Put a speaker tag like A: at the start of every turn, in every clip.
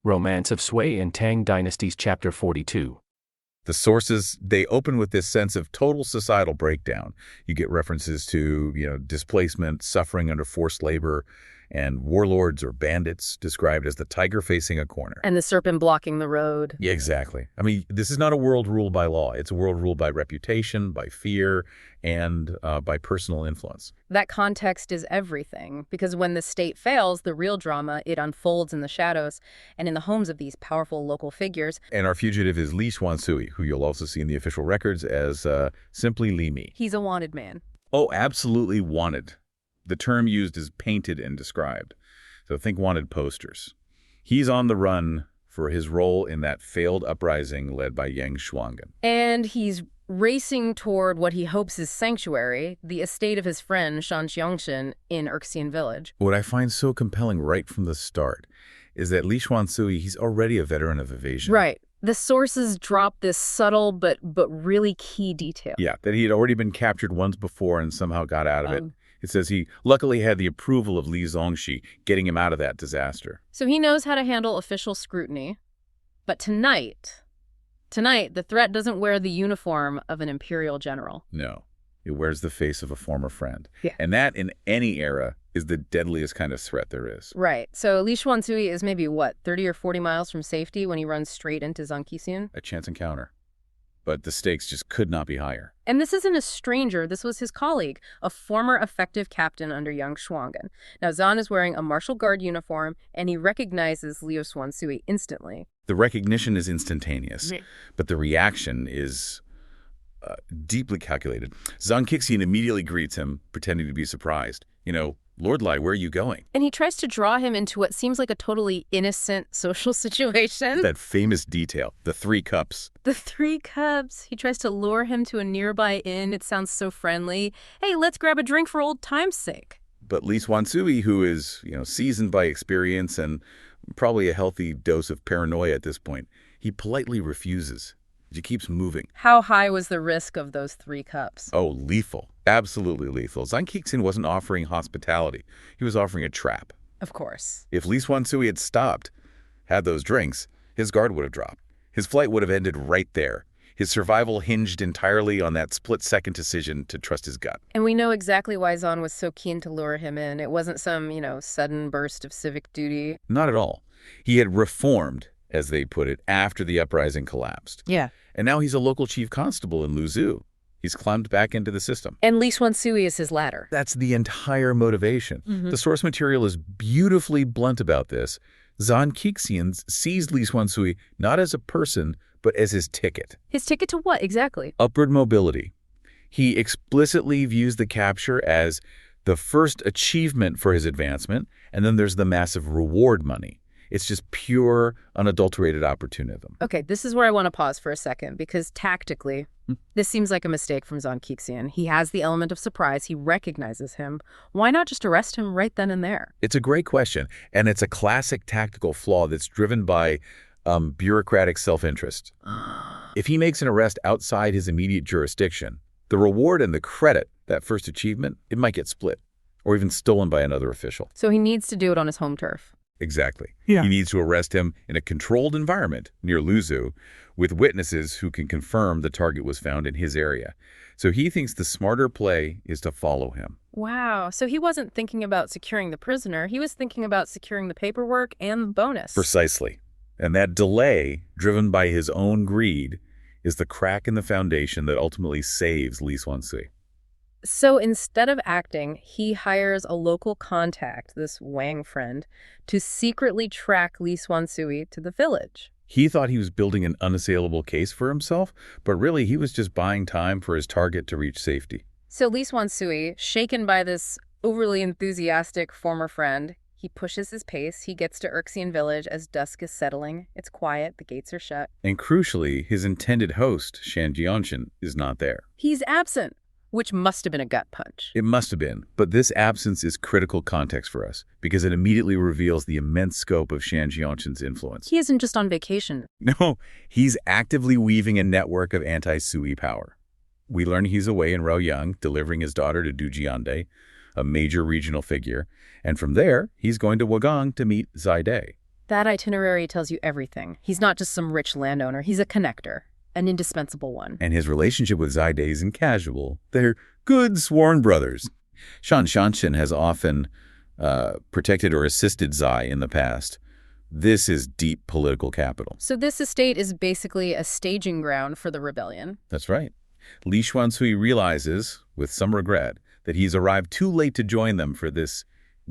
A: Romance of Sui and Tang Dynasties, Chapter 42.
B: The sources, they open with this sense of total societal breakdown. You get references to, displacement, suffering under forced labor, and warlords or bandits described as the tiger facing a corner.
C: And the serpent blocking the road.
B: Yeah, exactly. I mean, this is not a world ruled by law. It's a world ruled by reputation, by fear, and by personal influence.
C: That context is everything, because when the state fails, the real drama, it unfolds in the shadows and in the homes of these powerful local figures.
B: And our fugitive is Li Xuansui, who you'll also see in the official records as simply Li Mi.
C: He's a wanted man.
B: Oh, absolutely wanted. The term used is painted and described. So think wanted posters. He's on the run for his role in that failed uprising led by Yang Shuanggen.
C: And he's racing toward what he hopes is sanctuary, the estate of his friend Shan Xiongxin in Xiongxin village.
B: What I find so compelling right from the start is that Li Xuansui, he's already a veteran of evasion.
C: Right. The sources drop this subtle but really key detail.
B: Yeah, that he had already been captured once before and somehow got out of it. It says he luckily had the approval of Li Zongxi, getting him out of that disaster.
C: So he knows how to handle official scrutiny. But tonight, the threat doesn't wear the uniform of an imperial general.
B: No, it wears the face of a former friend.
C: Yeah.
B: And that, in any era, is the deadliest kind of threat there is.
C: Right. So Li Xuansui is maybe, 30 or 40 miles from safety when he runs straight into Zhangqixin?
B: A chance encounter. But the stakes just could not be higher.
C: And this isn't a stranger. This was his colleague, a former effective captain under Yang Shuanggen. Now, Zhan is wearing a martial guard uniform, and he recognizes Liu Xuansui instantly.
B: The recognition is instantaneous, but the reaction is deeply calculated. Zhangqixin immediately greets him, pretending to be surprised. Lord Lai, where are you going?
C: And he tries to draw him into what seems like a totally innocent social situation.
B: That famous detail, the 3 cups.
C: The 3 cups. He tries to lure him to a nearby inn. It sounds so friendly. Hey, let's grab a drink for old time's sake.
B: But Li Xuansui, who is, seasoned by experience and probably a healthy dose of paranoia at this point, he politely refuses. He keeps moving.
C: How high was the risk of those 3 cups?
B: Oh, lethal. Absolutely lethal. Zhangqixin wasn't offering hospitality. He was offering a trap.
C: Of course.
B: If Li Xuansui had stopped, had those drinks, his guard would have dropped. His flight would have ended right there. His survival hinged entirely on that split-second decision to trust his gut.
C: And we know exactly why Zhan was so keen to lure him in. It wasn't some, sudden burst of civic duty.
B: Not at all. He had reformed, as they put it, after the uprising collapsed.
C: Yeah.
B: And now he's a local chief constable in Luzhu. He's climbed back into the system.
C: And Li Xuansui is his ladder.
B: That's the entire motivation. The source material is beautifully blunt about this. Zhangqixin sees Li Xuansui not as a person, but as his ticket.
C: His ticket to what, exactly?
B: Upward mobility. He explicitly views the capture as the first achievement for his advancement, and then there's the massive reward money. It's just pure, unadulterated opportunism.
C: Okay, this is where I want to pause for a second, because tactically, this seems like a mistake from Zhangqixin. He has the element of surprise. He recognizes him. Why not just arrest him right then and there?
B: It's a great question, and it's a classic tactical flaw that's driven by bureaucratic self-interest. If he makes an arrest outside his immediate jurisdiction, the reward and the credit, that first achievement, it might get split, or even stolen by another official.
C: So he needs to do it on his home turf.
B: Exactly.
D: Yeah.
B: He needs to arrest him in a controlled environment near Luzhu with witnesses who can confirm the target was found in his area. So he thinks the smarter play is to follow him.
C: Wow. So he wasn't thinking about securing the prisoner. He was thinking about securing the paperwork and the bonus.
B: Precisely. And that delay, driven by his own greed, is the crack in the foundation that ultimately saves Li Xuansui.
C: So instead of acting, he hires a local contact, this Wang friend, to secretly track Li Xuansui to the village.
B: He thought he was building an unassailable case for himself, but really he was just buying time for his target to reach safety.
C: So Li Xuansui, shaken by this overly enthusiastic former friend, he pushes his pace. He gets to Xiongxin village as dusk is settling. It's quiet. The gates are shut.
B: And crucially, his intended host, Shan is not there.
C: He's absent. Which must have been a gut punch.
B: It must have been, but this absence is critical context for us because it immediately reveals the immense scope of Shan Jianxin's influence.
C: He isn't just on vacation.
B: No, he's actively weaving a network of anti-Sui power. We learn he's away in Ruoyang, delivering his daughter to Du Jiande, a major regional figure, and from there, he's going to Wagang to meet Zaide.
C: That itinerary tells you everything. He's not just some rich landowner. He's a connector, an indispensable one.
B: And his relationship with Zai isn't casual. They're good sworn brothers. Xiongxin has often protected or assisted Zai in the past. This is deep political capital.
C: So this estate is basically a staging ground for the rebellion.
B: That's right. Li Xuansui realizes, with some regret, that he's arrived too late to join them for this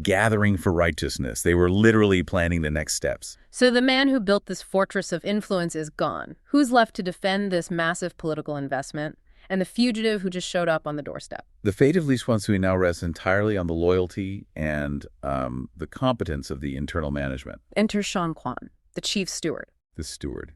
B: gathering for righteousness. They were literally planning the next steps.
C: So the man who built this fortress of influence is gone. Who's left to defend this massive political investment? And the fugitive who just showed up on the doorstep.
B: The fate of Li Xuansui now rests entirely on the loyalty and the competence of the internal management.
C: Enter Shan, the chief steward.
B: The steward.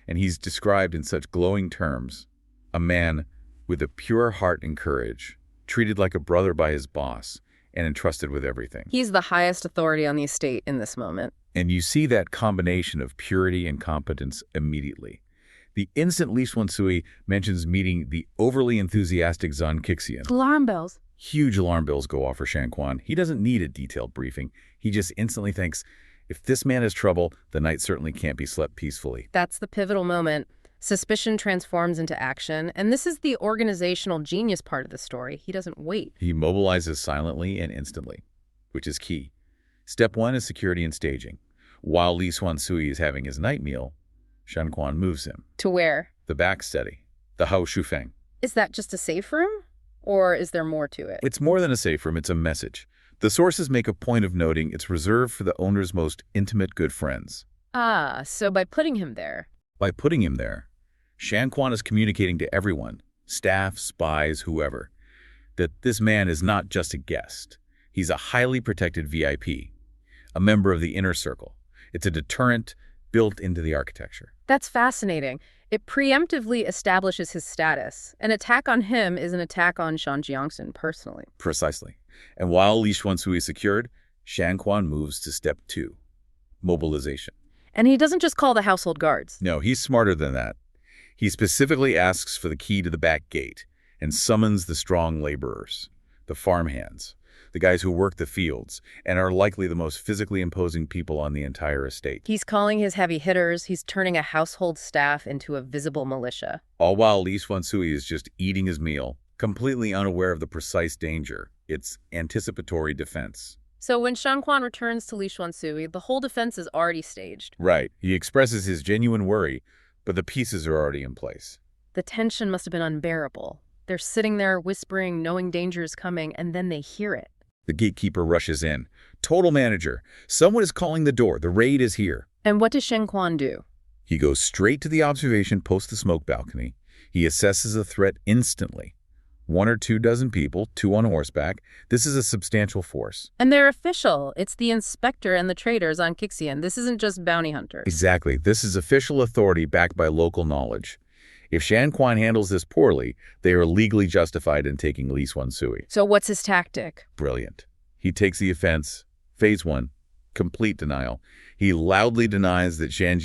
B: And he's described in such glowing terms, a man with a pure heart and courage, treated like a brother by his boss, and entrusted with everything.
C: He's the highest authority on the estate in this moment.
B: And you see that combination of purity and competence immediately. The instant Li Xuansui mentions meeting the overly enthusiastic Xiongxin.
C: Alarm bells.
B: Huge alarm bells go off for Shan. He doesn't need a detailed briefing. He just instantly thinks, if this man has trouble, the night certainly can't be slept peacefully.
C: That's the pivotal moment. Suspicion transforms into action, and this is the organizational genius part of the story. He doesn't wait.
B: He mobilizes silently and instantly, which is key. Step one is security and staging. While Li Xuansui is having his night meal, Shan moves him.
C: To where?
B: The back study, the Hao Shufeng.
C: Is that just a safe room? Or is there more to it?
B: It's more than a safe room, it's a message. The sources make a point of noting it's reserved for the owner's most intimate good friends.
C: Ah, so by putting him there.
B: By putting him there, Shan is communicating to everyone, staff, spies, whoever, that this man is not just a guest. He's a highly protected VIP, a member of the inner circle. It's a deterrent built into the architecture.
C: That's fascinating. It preemptively establishes his status. An attack on him is an attack on Xiongxin personally.
B: Precisely. And while Li Xuansui is secured, Shan moves to step two, mobilization.
C: And he doesn't just call the household guards.
B: No, he's smarter than that. He specifically asks for the key to the back gate and summons the strong laborers, the farmhands, the guys who work the fields and are likely the most physically imposing people on the entire estate.
C: He's calling his heavy hitters. He's turning a household staff into a visible militia.
B: All while Li Xuansui is just eating his meal, completely unaware of the precise danger. It's anticipatory defense.
C: So when Shan returns to Li Xuansui, the whole defense is already staged.
B: Right. He expresses his genuine worry, but the pieces are already in place.
C: The tension must have been unbearable. They're sitting there whispering, knowing danger is coming, and then they hear it.
B: The gatekeeper rushes in. Total manager. Someone is calling the door. The raid is here.
C: And what does Shan do?
B: He goes straight to the observation post, the smoke balcony. He assesses the threat instantly. 1 or 2 dozen people, 2 on horseback. This is a substantial force.
C: And they're official. It's the inspector and the traders on Xiongxin. This isn't just bounty hunters.
B: Exactly. This is official authority backed by local knowledge. If Shan handles this poorly, they are legally justified in taking Li Xuansui.
C: So what's his tactic?
B: Brilliant. He takes the offense. Phase 1, complete denial. He loudly denies that Shan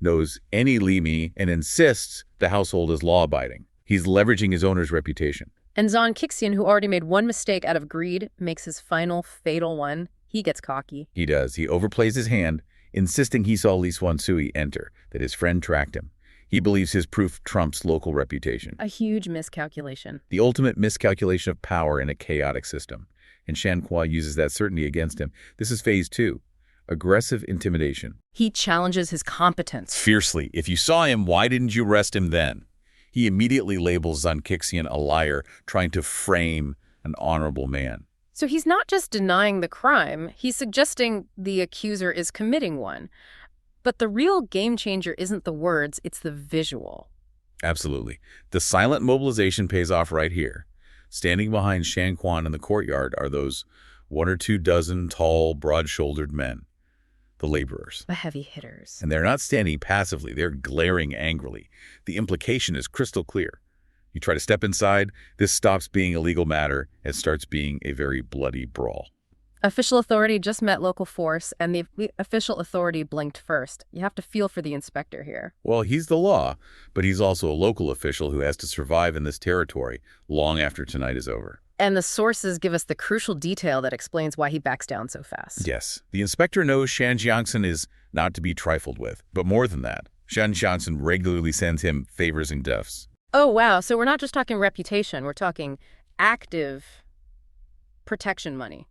B: knows any Li Mi and insists the household is law-abiding. He's leveraging his owner's reputation.
C: And Xiongxin, who already made one mistake out of greed, makes his final, fatal one. He gets cocky.
B: He does. He overplays his hand, insisting he saw Li Xuansui enter, that his friend tracked him. He believes his proof trumps local reputation.
C: A huge miscalculation.
B: The ultimate miscalculation of power in a chaotic system. And Shan uses that certainty against him. This is phase 2. Aggressive intimidation.
C: He challenges his competence.
B: Fiercely. If you saw him, why didn't you arrest him then? He immediately labels Xiongxin a liar, trying to frame an honorable man.
C: So he's not just denying the crime, he's suggesting the accuser is committing one. But the real game changer isn't the words, it's the visual.
B: Absolutely. The silent mobilization pays off right here. Standing behind Shan in the courtyard are those 1 or 2 dozen tall, broad-shouldered men, the laborers.
C: The heavy hitters.
B: And they're not standing passively, they're glaring angrily. The implication is crystal clear. You try to step inside, this stops being a legal matter and starts being a very bloody brawl.
C: Official authority just met local force, and the official authority blinked first. You have to feel for the inspector here.
B: Well, he's the law, but he's also a local official who has to survive in this territory long after tonight is over.
C: And the sources give us the crucial detail that explains why he backs down so fast.
B: Yes, the inspector knows Xiongxin is not to be trifled with. But more than that, Xiongxin regularly sends him favors and gifts.
C: Oh, wow. So we're not just talking reputation. We're talking active protection money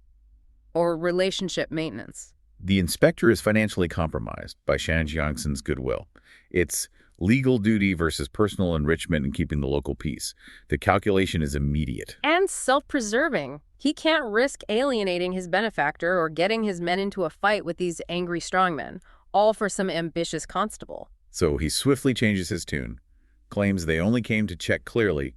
C: or relationship maintenance.
B: The inspector is financially compromised by Xiongxin's goodwill. It's legal duty versus personal enrichment and keeping the local peace. The calculation is immediate.
C: And self-preserving. He can't risk alienating his benefactor or getting his men into a fight with these angry strongmen, all for some ambitious constable.
B: So he swiftly changes his tune, claims they only came to check clearly,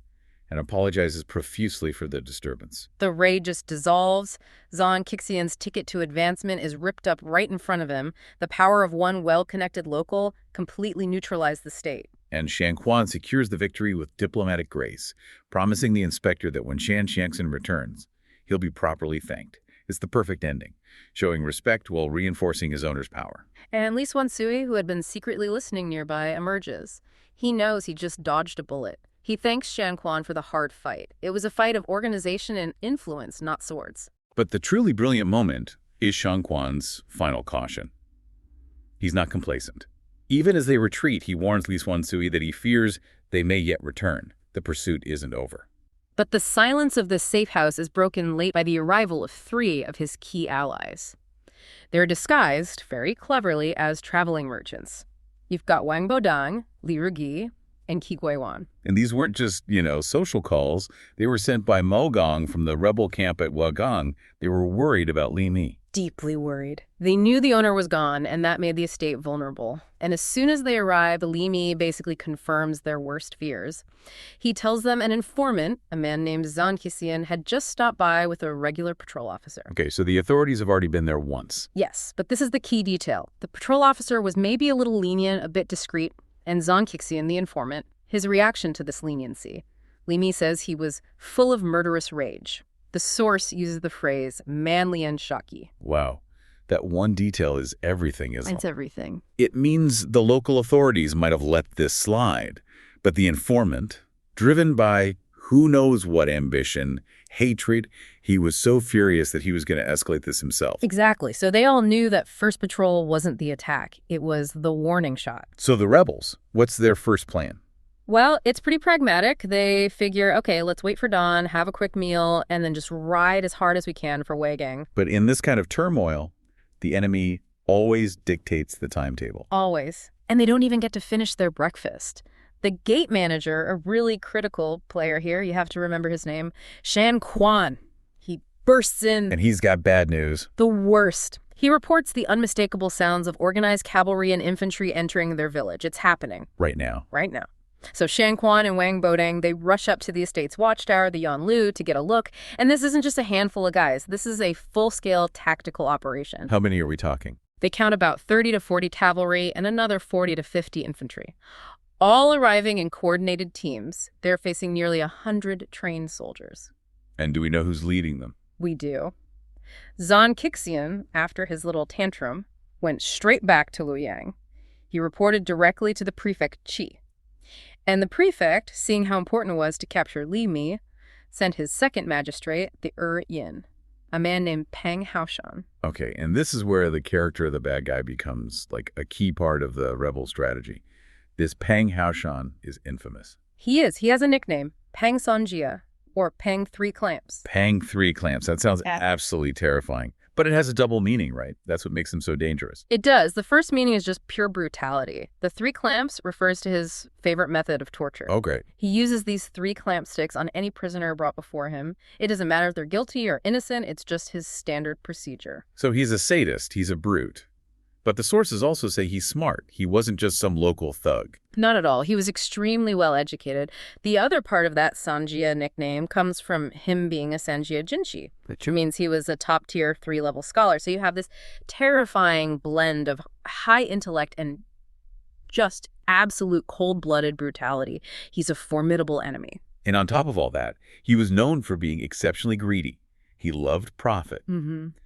B: and apologizes profusely for the disturbance.
C: The raid just dissolves. Zhan Xiongxin's ticket to advancement is ripped up right in front of him. The power of one well-connected local completely neutralized the state.
B: And Shan Quan secures the victory with diplomatic grace, promising the inspector that when Xiongxin returns, he'll be properly thanked. It's the perfect ending, showing respect while reinforcing his owner's power.
C: And Xuansui, who had been secretly listening nearby, emerges. He knows he just dodged a bullet. He thanks Shan Quan for the hard fight. It was a fight of organization and influence, not swords.
B: But the truly brilliant moment is Shan Quan's final caution. He's not complacent. Even as they retreat, he warns Xuansui that he fears they may yet return. The pursuit isn't over.
C: But the silence of the safe house is broken late by the arrival of 3 of his key allies. They're disguised, very cleverly, as traveling merchants. You've got Wang Bodang, Li Rugi, and Qi Guiwan.
B: And these weren't just, social calls. They were sent by Wagang from the rebel camp at Wagang. They were worried about Li Mi.
C: Deeply worried. They knew the owner was gone, and that made the estate vulnerable. And as soon as they arrive, Li Mi basically confirms their worst fears. He tells them an informant, a man named Zhan Xiongxin, had just stopped by with a regular patrol officer.
B: Okay, so the authorities have already been there once.
C: Yes, but this is the key detail. The patrol officer was maybe a little lenient, a bit discreet, and Zhan Xiongxin, the informant, his reaction to this leniency. Li Mi says he was full of murderous rage. The source uses the phrase manly and shocky.
B: Wow. That one detail is everything, isn't it?
C: It's everything.
B: It means the local authorities might have let this slide, but the informant, driven by who knows what ambition, hatred, he was so furious that he was going to escalate this himself.
C: Exactly. So they all knew that first patrol wasn't the attack. It was the warning shot.
B: So the rebels, what's their first plan?
C: Well, it's pretty pragmatic. They figure, okay, let's wait for dawn, have a quick meal, and then just ride as hard as we can for Wagang.
B: But in this kind of turmoil, the enemy always dictates the timetable.
C: Always. And they don't even get to finish their breakfast. The gate manager, a really critical player here, you have to remember his name, Shan Quan. He bursts in.
B: And he's got bad news.
C: The worst. He reports the unmistakable sounds of organized cavalry and infantry entering their village. It's happening.
B: Right now.
C: Right now. So Shan Quan and Wang Bodang, they rush up to the estate's watchtower, the Yanlu, to get a look. And this isn't just a handful of guys. This is a full-scale tactical operation.
B: How many are we talking?
C: They count about 30 to 40 cavalry and another 40 to 50 infantry. All arriving in coordinated teams. They're facing nearly 100 trained soldiers.
B: And do we know who's leading them?
C: We do. Zhan Xiongxin, after his little tantrum, went straight back to Luoyang. He reported directly to the prefect Qi. And the prefect, seeing how important it was to capture Li Mi, sent his second magistrate, the Yin, a man named Peng Haoshan.
B: Okay, and this is where the character of the bad guy becomes like a key part of the rebel strategy. This Peng Haoshan is infamous.
C: He is. He has a nickname, Peng Sonjia, or Peng Three Clamps.
B: Peng Three Clamps. That sounds absolutely terrifying. But it has a double meaning, right? That's what makes him so dangerous.
C: It does. The first meaning is just pure brutality. The 3 clamps refers to his favorite method of torture.
B: Oh, great.
C: He uses these 3 clamp sticks on any prisoner brought before him. It doesn't matter if they're guilty or innocent. It's just his standard procedure.
B: So he's a sadist. He's a brute. But the sources also say he's smart. He wasn't just some local thug.
C: Not at all. He was extremely well educated. The other part of that Sanjia nickname comes from him being a Sanjia Jinshi, which means he was a top-tier 3-level scholar. So you have this terrifying blend of high intellect and just absolute cold-blooded brutality. He's a formidable enemy.
B: And on top of all that, he was known for being exceptionally greedy. He loved profit.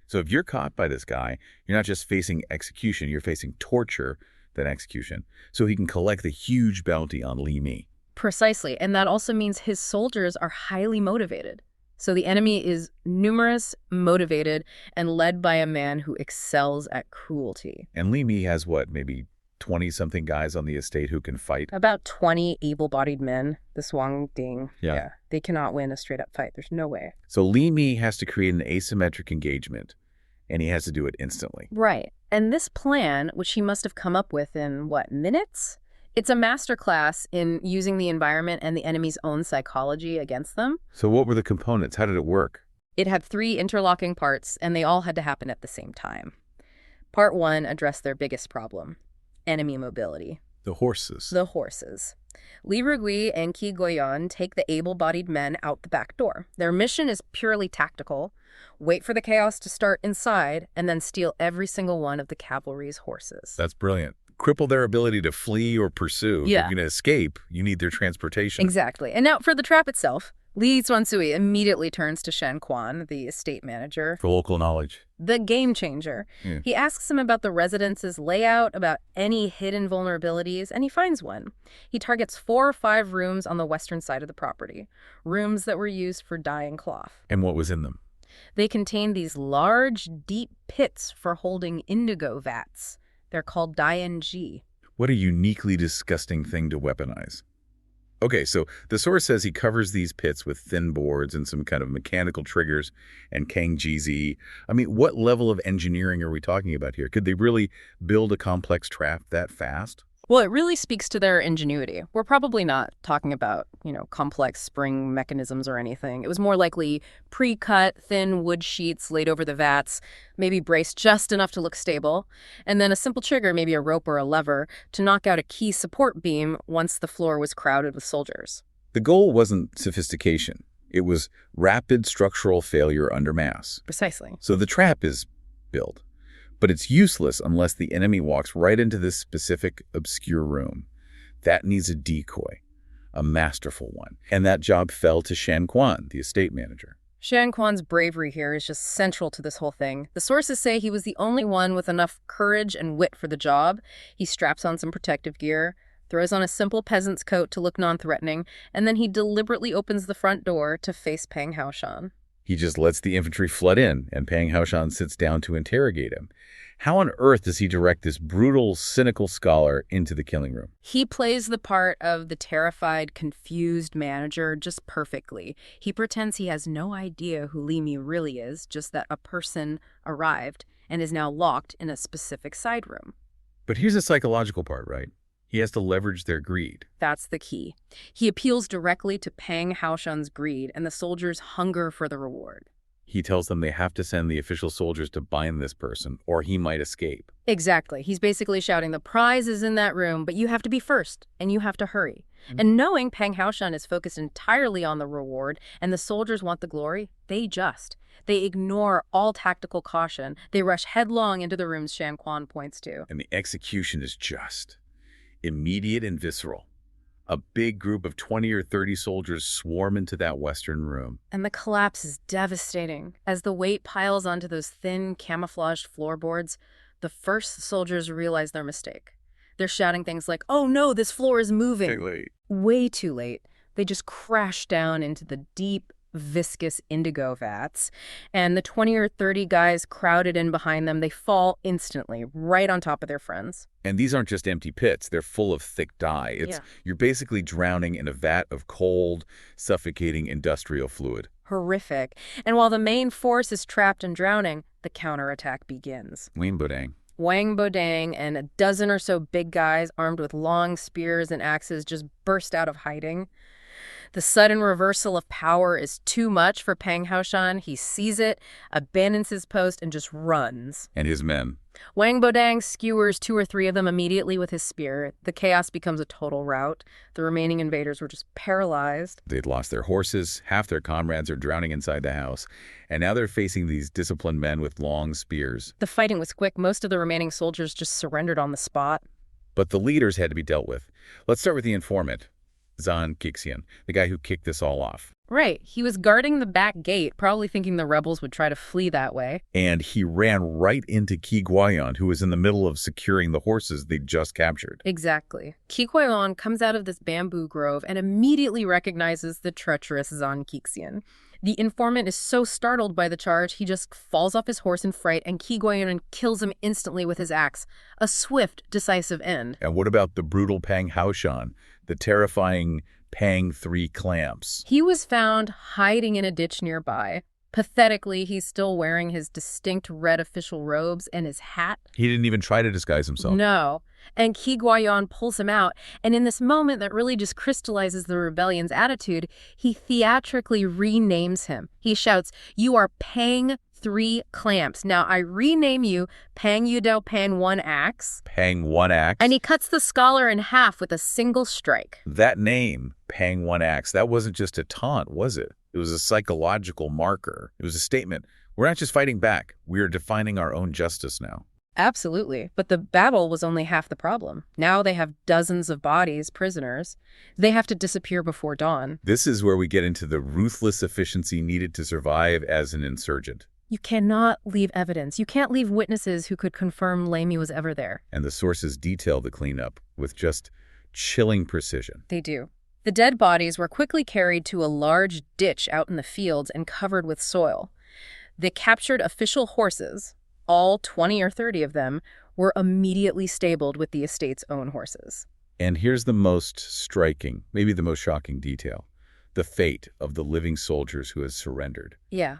B: So if you're caught by this guy, you're not just facing execution, you're facing torture, then execution, so he can collect the huge bounty on Li Mi.
C: Precisely, and that also means his soldiers are highly motivated. So the enemy is numerous, motivated, and led by a man who excels at cruelty.
B: And Li Mi has what, maybe 20-something guys on the estate who can fight?
C: About 20 able-bodied men, the Xuansui.
B: Yeah.
C: They cannot win a straight-up fight. There's no way.
B: So Li Mi has to create an asymmetric engagement, and he has to do it instantly.
C: Right. And this plan, which he must have come up with in, minutes? It's a masterclass in using the environment and the enemy's own psychology against them.
B: So what were the components? How did it work?
C: It had 3 interlocking parts, and they all had to happen at the same time. Part 1 addressed their biggest problem: enemy mobility.
B: The horses.
C: The horses. Li Rugui and Qi Guoyuan take the able-bodied men out the back door. Their mission is purely tactical: wait for the chaos to start inside, and then steal every single one of the cavalry's horses.
B: That's brilliant. Cripple their ability to flee or pursue. If you're going to escape, you need their transportation.
C: Exactly. And now for the trap itself, Li Xuansui immediately turns to Shan, the estate manager.
B: For local knowledge.
C: The game changer.
B: Yeah.
C: He asks him about the residence's layout, about any hidden vulnerabilities, and he finds one. He targets 4 or 5 rooms on the western side of the property, rooms that were used for dyeing cloth.
B: And what was in them?
C: They contain these large, deep pits for holding indigo vats. They're called Dian-ji.
B: What a uniquely disgusting thing to weaponize. Okay, so the source says he covers these pits with thin boards and some kind of mechanical triggers and Kang-GZ. I mean, what level of engineering are we talking about here? Could they really build a complex trap that fast?
C: Well, it really speaks to their ingenuity. We're probably not talking about, complex spring mechanisms or anything. It was more likely pre-cut, thin wood sheets laid over the vats, maybe braced just enough to look stable, and then a simple trigger, maybe a rope or a lever, to knock out a key support beam once the floor was crowded with soldiers.
B: The goal wasn't sophistication. It was rapid structural failure under mass.
C: Precisely.
B: So the trap is built. But it's useless unless the enemy walks right into this specific, obscure room. That needs a decoy, a masterful one. And that job fell to Shan, the estate manager.
C: Shan bravery here is just central to this whole thing. The sources say he was the only one with enough courage and wit for the job. He straps on some protective gear, throws on a simple peasant's coat to look non-threatening, and then he deliberately opens the front door to face Peng Haoshan.
B: He just lets the infantry flood in, and Peng Haoshan sits down to interrogate him. How on earth does he direct this brutal, cynical scholar into the killing room?
C: He plays the part of the terrified, confused manager just perfectly. He pretends he has no idea who Li Mi really is, just that a person arrived and is now locked in a specific side room.
B: But here's the psychological part, right? He has to leverage their greed.
C: That's the key. He appeals directly to Peng Haoshan's greed and the soldiers' hunger for the reward.
B: He tells them they have to send the official soldiers to bind this person, or he might escape.
C: Exactly. He's basically shouting, the prize is in that room, but you have to be first, and you have to hurry. And knowing Peng Haoshan is focused entirely on the reward, and the soldiers want the glory, they ignore all tactical caution. They rush headlong into the rooms Shan points to.
B: And the execution is just immediate and visceral. A big group of 20 or 30 soldiers swarm into that western room.
C: And the collapse is devastating. As the weight piles onto those thin, camouflaged floorboards, the first soldiers realize their mistake. They're shouting things like, "Oh no, this floor is moving."
B: Too late.
C: Way too late. They just crash down into the deep, viscous indigo vats, and the 20 or 30 guys crowded in behind them, they fall instantly, right on top of their friends.
B: And these aren't just empty pits. They're full of thick dye. You're basically drowning in a vat of cold, suffocating industrial fluid.
C: Horrific. And while the main force is trapped and drowning, the counterattack begins. Wang Bodang and a dozen or so big guys armed with long spears and axes just burst out of hiding. The sudden reversal of power is too much for Peng Haoshan. He sees it, abandons his post, and just runs.
B: And his men.
C: Wang Bodang skewers 2 or 3 of them immediately with his spear. The chaos becomes a total rout. The remaining invaders were just paralyzed.
B: They'd lost their horses, half their comrades are drowning inside the house, and now they're facing these disciplined men with long spears.
C: The fighting was quick. Most of the remaining soldiers just surrendered on the spot.
B: But the leaders had to be dealt with. Let's start with the informant. Xiongxin, the guy who kicked this all off.
C: Right. He was guarding the back gate, probably thinking the rebels would try to flee that way.
B: And he ran right into Qi Guoyuan, who was in the middle of securing the horses they'd just captured.
C: Exactly. Qi Guoyuan comes out of this bamboo grove and immediately recognizes the treacherous Xiongxin. The informant is so startled by the charge, he just falls off his horse in fright, and Qi Guoyuan kills him instantly with his axe. A swift, decisive end.
B: And what about the brutal Pang Haoshan, the terrifying Pang 3 clamps?
C: He was found hiding in a ditch nearby. Pathetically, he's still wearing his distinct red official robes and his hat.
B: He didn't even try to disguise himself.
C: No. And Qi Guoyuan pulls him out, and in this moment that really just crystallizes the rebellion's attitude, he theatrically renames him. He shouts, "You are Pang 3 clamps. Now I rename you Pang Yudao Pang 1 axe."
B: Pang 1 axe?
C: And he cuts the scholar in half with a single strike.
B: That name, Pang 1 axe, that wasn't just a taunt, was it? It was a psychological marker. It was a statement. We're not just fighting back. We are defining our own justice now.
C: Absolutely. But the battle was only half the problem. Now they have dozens of bodies, prisoners. They have to disappear before dawn.
B: This is where we get into the ruthless efficiency needed to survive as an insurgent.
C: You cannot leave evidence. You can't leave witnesses who could confirm Lamy was ever there.
B: And the sources detail the cleanup with just chilling precision.
C: They do. The dead bodies were quickly carried to a large ditch out in the fields and covered with soil. The captured official horses, all 20 or 30 of them, were immediately stabled with the estate's own horses.
B: And here's the most striking, maybe the most shocking detail: the fate of the living soldiers who had surrendered.
C: Yeah.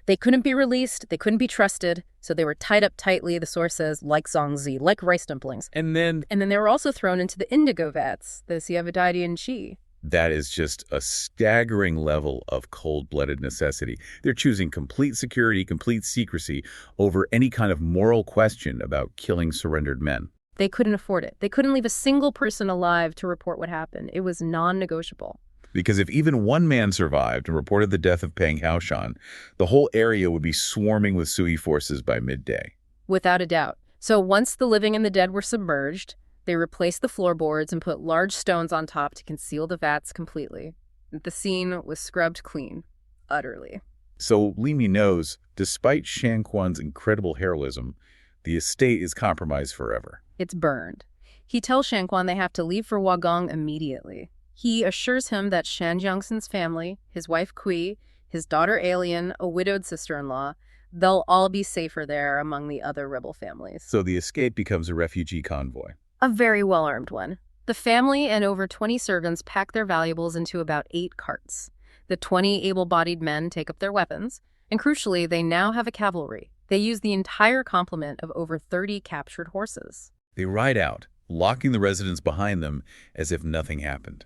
C: They couldn't be released, they couldn't be trusted, so they were tied up tightly, the source says, like Xuansi, like rice dumplings.
B: And then
C: they were also thrown into the indigo vats, the Siavadaidian Qi.
B: that is just a staggering level of cold-blooded necessity. They're choosing complete security, complete secrecy over any kind of moral question about killing surrendered men.
C: They couldn't afford it. They couldn't leave a single person alive to report what happened. It was non-negotiable.
B: Because if even one man survived and reported the death of Pang Haoshan, the whole area would be swarming with Sui forces by midday.
C: Without a doubt. So once the living and the dead were submerged, they replaced the floorboards and put large stones on top to conceal the vats completely. The scene was scrubbed clean, utterly.
B: So Limi knows, despite Shan Quan's incredible heroism, the estate is compromised forever.
C: It's burned. He tells Shan Quan they have to leave for Wagang immediately. He assures him that Shan Jiangxin's family, his wife Kui, his daughter Alien, a widowed sister-in-law, they'll all be safer there among the other rebel families.
B: So the escape becomes a refugee convoy.
C: A very well-armed one. The family and over 20 servants pack their valuables into about 8 carts. The 20 able-bodied men take up their weapons, and crucially, they now have a cavalry. They use the entire complement of over 30 captured horses.
B: They ride out, locking the residents behind them as if nothing happened.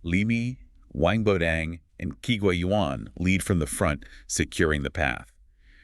B: Limi, Wang Bodang, and Qi Guoyuan lead from the front, securing the path.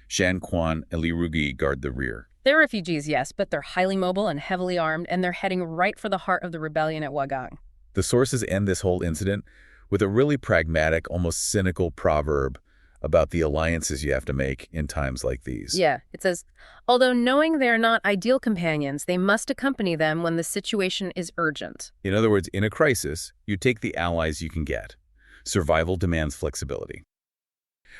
B: Shan Quan and Li Rugi guard the rear.
C: They're refugees, yes, but they're highly mobile and heavily armed, and they're heading right for the heart of the rebellion at Wagang.
B: The sources end this whole incident with a really pragmatic, almost cynical proverb about the alliances you have to make in times like these.
C: Yeah, it says, although knowing they're not ideal companions, they must accompany them when the situation is urgent.
B: In other words, in a crisis, you take the allies you can get. Survival demands flexibility.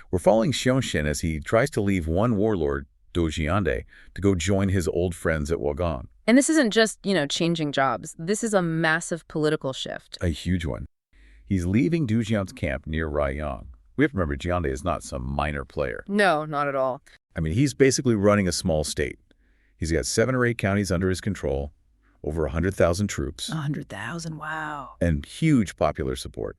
B: We're following Xiongxin as he tries to leave one warlord, Du Jiande, to go join his old friends at Wagang.
C: And this isn't just, changing jobs. This is a massive political shift.
B: A huge one. He's leaving Du Jian's camp near Raiyang. We have to remember, Jiande is not some minor player.
C: No, not at all.
B: I mean, he's basically running a small state. He's got 7 or 8 counties under his control, over 100,000 troops.
C: 100,000, wow.
B: And huge popular support.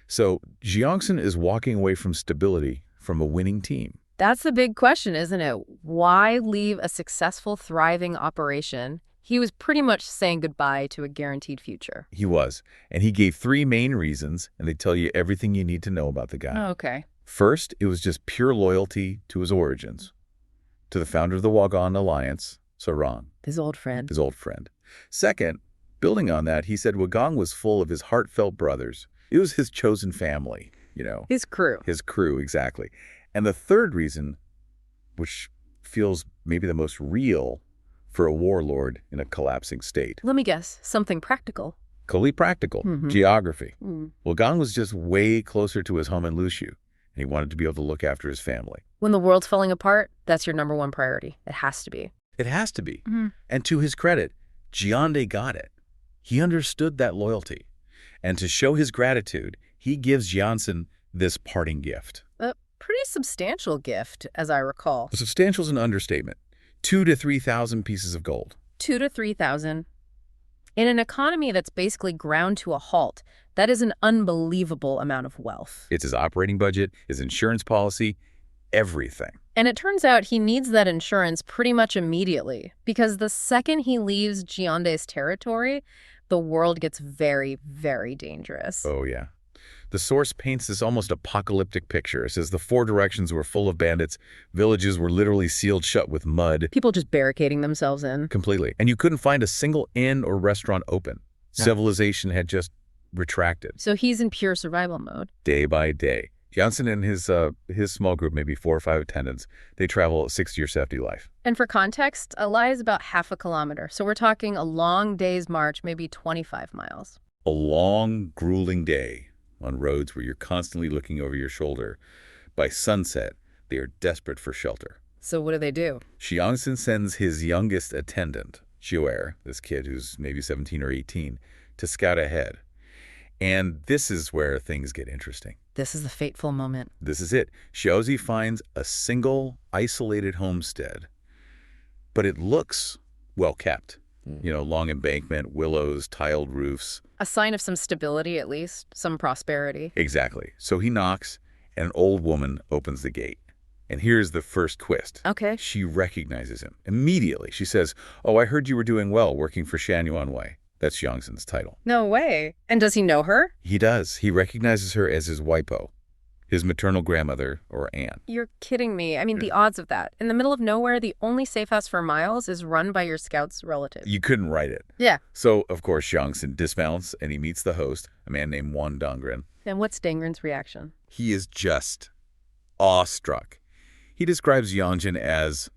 B: So Xiongxin is walking away from stability from a winning team.
C: That's the big question, isn't it? Why leave a successful, thriving operation? He was pretty much saying goodbye to a guaranteed future.
B: He was. And he gave 3 main reasons, and they tell you everything you need to know about the guy.
C: Oh, okay.
B: First, it was just pure loyalty to his origins, to the founder of the Wagang Alliance, Sarang.
C: His old friend.
B: His old friend. Second, building on that, he said Wagang was full of his heartfelt brothers. It was his chosen family,
C: His crew.
B: His crew, exactly. And the third reason, which feels maybe the most real for a warlord in a collapsing state.
C: Let me guess, something practical.
B: Fully practical.
C: Mm-hmm.
B: Geography. Wagang was just way closer to his home in Lushu, and he wanted to be able to look after his family.
C: When the world's falling apart, that's your number one priority. It has to be.
B: It has to be.
C: Mm-hmm.
B: And to his credit, Jiande got it. He understood that loyalty. And to show his gratitude, he gives Xiongxin this parting gift.
C: A pretty substantial gift, as I recall.
B: Substantial is an understatement. 2,000 to 3,000 pieces of gold.
C: 2,000 to 3,000. In an economy that's basically ground to a halt, that is an unbelievable amount of wealth.
B: It's his operating budget, his insurance policy, everything.
C: And it turns out he needs that insurance pretty much immediately, because the second he leaves Jiande's territory, the world gets very, very dangerous.
B: Oh, yeah. The source paints this almost apocalyptic picture. It says the four directions were full of bandits. Villages were literally sealed shut with mud.
C: People just barricading themselves in.
B: Completely. And you couldn't find a single inn or restaurant open.
C: No.
B: Civilization had just retracted.
C: So he's in pure survival mode.
B: Day by day. Xiongxin and his small group, maybe 4 or 5 attendants, they travel 60 or 70 life.
C: And for context, a lie is about half a kilometer. So we're talking a long day's march, maybe 25 miles.
B: A long, grueling day on roads where you're constantly looking over your shoulder. By sunset, they are desperate for shelter.
C: So what do?
B: Xiongxin sends his youngest attendant, Xiuer, this kid who's maybe 17 or 18, to scout ahead. And this is where things get interesting.
C: This is the fateful moment.
B: This is it. Xiaozi finds a single, isolated homestead, but it looks well kept. You know, long embankment, willows, tiled roofs.
C: A sign of some stability, at least, some prosperity.
B: Exactly. So he knocks, and an old woman opens the gate. And here's the first twist.
C: Okay.
B: She recognizes him immediately. She says, "Oh, I heard you were doing well working for Shan Yuanwei." That's Xiongxin's title.
C: No way. And does he know her?
B: He does. He recognizes her as his waipo, his maternal grandmother or aunt.
C: You're kidding me. I mean, the odds of that. In the middle of nowhere, the only safe house for miles is run by your scout's relative.
B: You couldn't write it.
C: Yeah.
B: So, of course, Xiongxin dismounts and he meets the host, a man named Wan Dongren.
C: And what's Dangren's reaction?
B: He is just awestruck. He describes Xiongxin as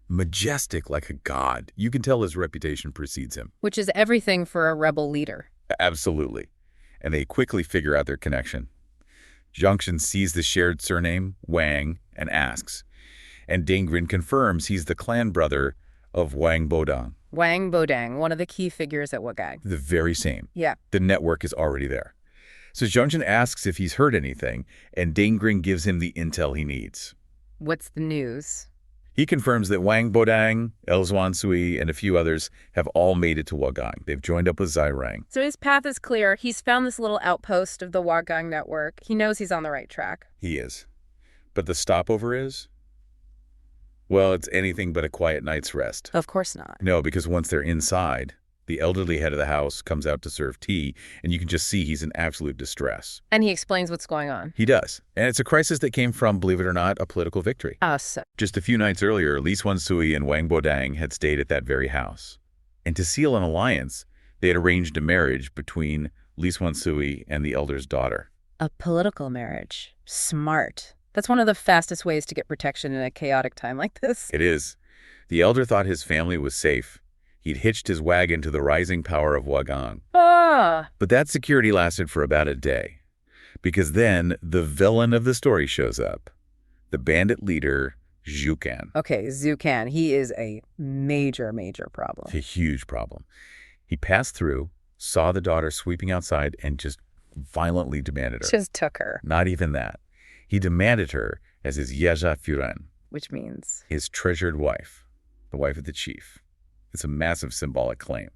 B: majestic like a god. You can tell his reputation precedes him.
C: Which is everything for a rebel leader.
B: Absolutely. And they quickly figure out their connection. Xiongxin sees the shared surname, Wang, and asks. And Dangren confirms he's the clan brother of Wang Bodang.
C: Wang Bodang, one of the key figures at Wagang.
B: The very same.
C: Yeah.
B: The network is already there. So Xiongxin asks if he's heard anything, and Dangren gives him the intel he needs.
C: What's the news?
B: He confirms that Wang Bodang, Xuansui, and a few others have all made it to Wagang. They've joined up with Zairang.
C: So his path is clear. He's found this little outpost of the Wagang network. He knows he's on the right track.
B: He is. But the stopover is? Well, it's anything but a quiet night's rest.
C: Of course not.
B: No, because once they're inside, the elderly head of the house comes out to serve tea, and you can just see he's in absolute distress.
C: And he explains what's going on.
B: He does. And it's a crisis that came from, believe it or not, a political victory.
C: So.
B: Just a few nights earlier, Xuansui and Wang Bodang had stayed at that very house. And to seal an alliance, they had arranged a marriage between Xuansui and the elder's daughter.
C: A political marriage. Smart. That's one of the fastest ways to get protection in a chaotic time like this.
B: It is. The elder thought his family was safe. He'd hitched his wagon to the rising power of Wagang. But that security lasted for about a day. Because then the villain of the story shows up. The bandit leader, Xuan.
C: Okay, Xuan. He is a major, major problem.
B: It's a huge problem. He passed through, saw the daughter sweeping outside, and just violently demanded her.
C: Just took her.
B: Not even that. He demanded her as his Yeja Furen.
C: Which means?
B: His treasured wife. The wife of the chief. It's a massive symbolic claim.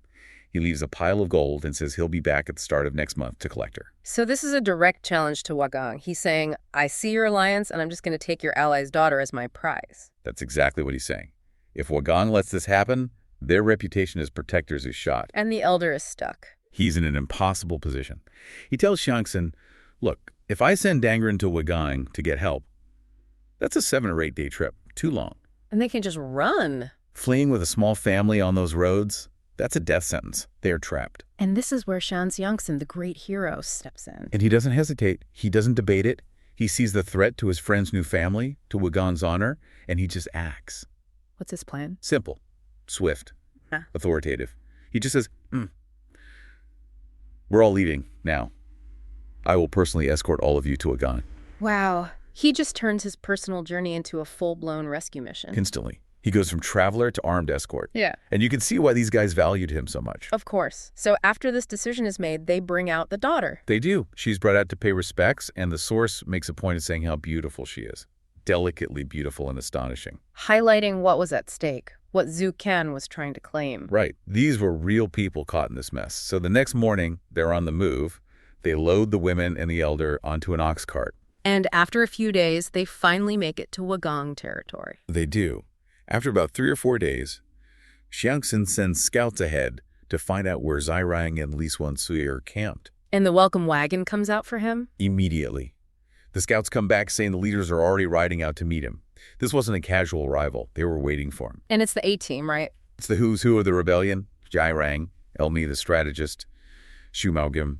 B: He leaves a pile of gold and says he'll be back at the start of next month to collect her.
C: So this is a direct challenge to Wagang. He's saying, I see your alliance, and I'm just going to take your ally's daughter as my prize.
B: That's exactly what he's saying. If Wagang lets this happen, their reputation as protectors is shot.
C: And the elder is stuck.
B: He's in an impossible position. He tells Xiongxin, look, if I send Dangren to Wagang to get help, that's a 7 or 8 day trip. Too long.
C: And they can just run.
B: Fleeing with a small family on those roads, that's a death sentence. They're trapped.
C: And this is where Shan Xiongxin, the great hero, steps in.
B: And he doesn't hesitate. He doesn't debate it. He sees the threat to his friend's new family, to Wagang's honor, and he just acts.
C: What's his plan?
B: Simple, swift, authoritative. He just says, we're all leaving now. I will personally escort all of you to Wagang.
C: Wow. He just turns his personal journey into a full-blown rescue mission.
B: Instantly. He goes from traveler to armed escort.
C: Yeah.
B: And you can see why these guys valued him so much.
C: Of course. So after this decision is made, they bring out the daughter.
B: They do. She's brought out to pay respects, and the source makes a point of saying how beautiful she is. Delicately beautiful and astonishing.
C: Highlighting what was at stake, what Xuan was trying to claim.
B: Right. These were real people caught in this mess. So the next morning, they're on the move. They load the women and the elder onto an ox cart.
C: And after a few days, they finally make it to Wagang territory.
B: They do. After about 3 or 4 days, Xiongxin sends scouts ahead to find out where Xuansui and Xuansui are camped.
C: And the welcome wagon comes out for him?
B: Immediately. The scouts come back saying the leaders are already riding out to meet him. This wasn't a casual arrival. They were waiting for him.
C: And it's the A-team, right?
B: It's the who's who of the rebellion. Rang, Elmi the strategist, Xu Maogim,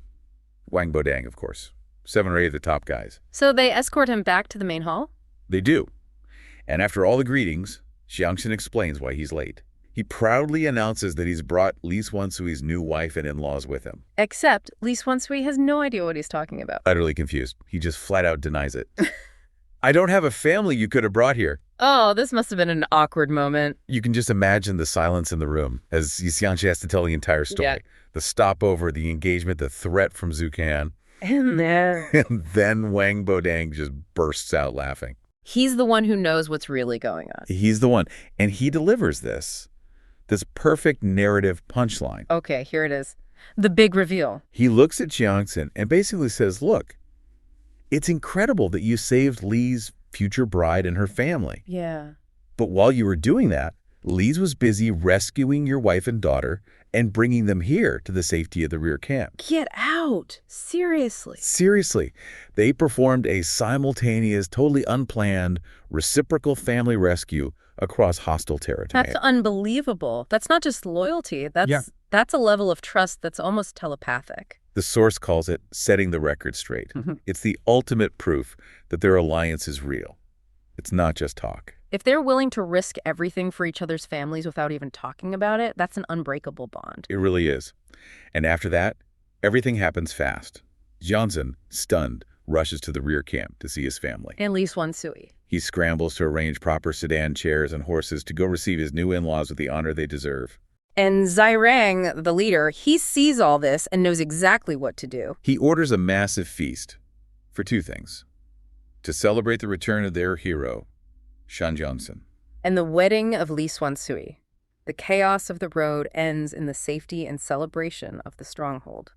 B: Wang Bodang, of course. 7 or 8 of the top guys.
C: So they escort him back to the main hall?
B: They do. And after all the greetings, Xiongxin explains why he's late. He proudly announces that he's brought Xuansui's new wife and in-laws with him.
C: Except Xuansui has no idea what he's talking about.
B: Utterly confused. He just flat out denies it. I don't have a family you could have brought here.
C: Oh, this must have been an awkward moment.
B: You can just imagine the silence in the room as Xiongxin has to tell the entire story.
C: Yeah.
B: The stopover, the engagement, the threat from Xuan.
C: And
B: then Wang Bodang just bursts out laughing.
C: he's the one who knows what's really going on.
B: He's the one. And he delivers this perfect narrative punchline.
C: Okay, here it is. The big reveal.
B: He looks at Xiongxin and basically says, look, it's incredible that you saved Li's future bride and her family.
C: Yeah.
B: But while you were doing that, Li's was busy rescuing your wife and daughter and bringing them here to the safety of the rear camp.
C: Get out. Seriously.
B: Seriously. They performed a simultaneous, totally unplanned, reciprocal family rescue across hostile territory.
C: That's unbelievable. That's not just loyalty. That's a level of trust that's almost telepathic.
B: The source calls it setting the record straight. It's the ultimate proof that their alliance is real. It's not just talk.
C: If they're willing to risk everything for each other's families without even talking about it, that's an unbreakable bond.
B: It really is. And after that, everything happens fast. Xiongxin, stunned, rushes to the rear camp to see his family.
C: And Xuansui.
B: He scrambles to arrange proper sedan chairs and horses to go receive his new in-laws with the honor they deserve.
C: And Xuansui, the leader, he sees all this and knows exactly what to do.
B: He orders a massive feast for 2 things. To celebrate the return of their hero, Shan.
C: And the wedding of Xuansui. The chaos of the road ends in the safety and celebration of the stronghold.